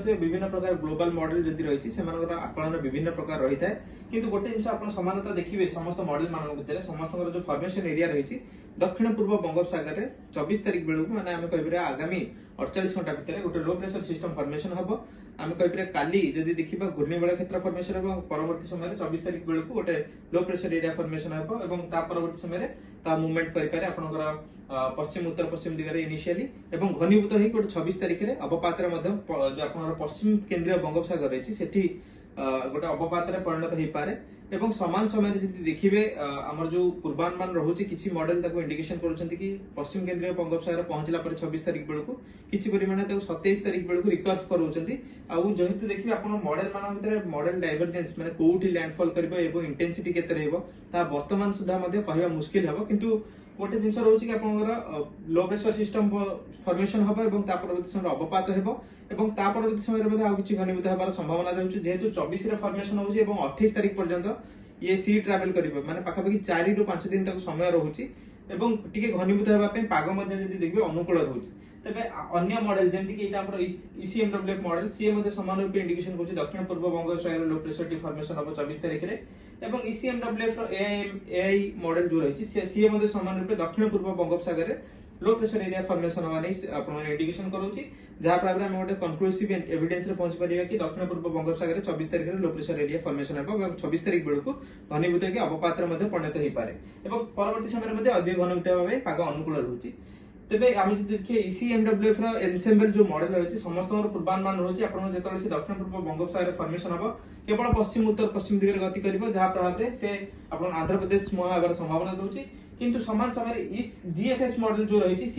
विभिन्न प्रकार global model जदि रही आकलन विभिन्न प्रकार रही है किंतु गोटे जिन आप समानता देखिए समस्त मॉडल मान भितर समस्त जो फॉर्मेशन एरिया रही दक्षिण पूर्व बंगोपसागर में 24 तारिख बेलू मैंने आम कह आगामी 48 घंटा भितर गोटे लो प्रेशर सिस्टम फॉर्मेशन हम आम कह काली जदि देखा घूर्णिबल क्षेत्र फॉर्मेशन हम परवर्ती समय 24 तारिख बेलू गोटे लो प्रेशर एरिया फॉर्मेशन हम परवर्ती समय मुवमेंट करें आप पश्चिम उत्तर पश्चिम दिगरे इनिशियली एवं घनीभूत हो गोटे 26 तारिख में अवपात पश्चिम केंद्रीय बंगोपसागर रही गोटे अवपात परिणत हो पारे एवं समान समय देखिए आमर जो पूर्वानुमान रोचे किसी मॉडल इंडिकेशन करुँच कि पश्चिम केंद्रीय बंगोपसागर पहुंचला 26 तारिख बेलू किसी परिमाण 27 तारिख बेलू रिकर्व करूछंती जेहेतु देखिए आप मॉडल मान भीतर मॉडल डाइवर्जेंस माने कोउठी लैंडफॉल करिवो एवं इंटेंसिटी केते रहइबो ता वर्तमान सुधा मध्ये कहबा मुश्किल हबो किंतु गोटे जिन रोचे कि आप लो प्रेशर सिस्टम फॉर्मेशन हम और परवर्ती समय अवपात हो परवर्ती समय किसी घनीभूत होबार संभावना रही जेहेतु 24 फॉर्मेशन हो 28 तारिख पर्यंत ये सी ट्रावेल करिवो माने पाखापाखि 4 ରୁ 5 दिन तक समय रहुची एवं टिके घनीभूत होबा पे पाग मध्ये जदि देखबे अनुकूल रहुची तबे अन्य मॉडल जेंति कि एटा हमर ईसीएमडब्ल्यूएफ मॉडल सीए मध्ये समान रूप इंडिकेशन करछि दक्षिण पूर्व Bangopsagar low pressure T formation हम 24 तारिख रे एवं ईसीएमडब्ल्यूएफ रो एआई मॉडल जो रही सीए मध्ये समान रूप दक्षिण पूर्व बंगोपसागर रे लो प्रेशर एरिया फॉर्मेशन हवा नहीं आपन इंडिकेशन करूछि जहा पर हम गोटे कंक्लूसिव एविडेंस रे पहुंच परिबा कि दक्षिण पूर्व बंगोपसागर 24 तारिख रे लो प्रेशर एरिया फॉर्मेशन हबो एवं 26 तारिख बेलू घनीभूत के अवपात रे मध्ये परिणत हो पारे एवं परवर्ती समय मध्ये अधिक घनीभूत होबा पाग अनुकूल रहुछि तेबे आम जदि देखिए ईसीएमडब्ल्यूएफ रो एनसेम्बल जो मॉडल रही समस्त पूर्वानुमान रही आपन जेतबे से दक्षिण पूर्व बंगोपसागर फॉर्मेशन हबो केवल पश्चिम उत्तर पश्चिम दिगरे गति करिवो जहा प्रभाव रे से आपन आंध्र प्रदेश मुहां होबार संभावना रहुछि किंतु समान समय जीएफएस मॉडल जो रही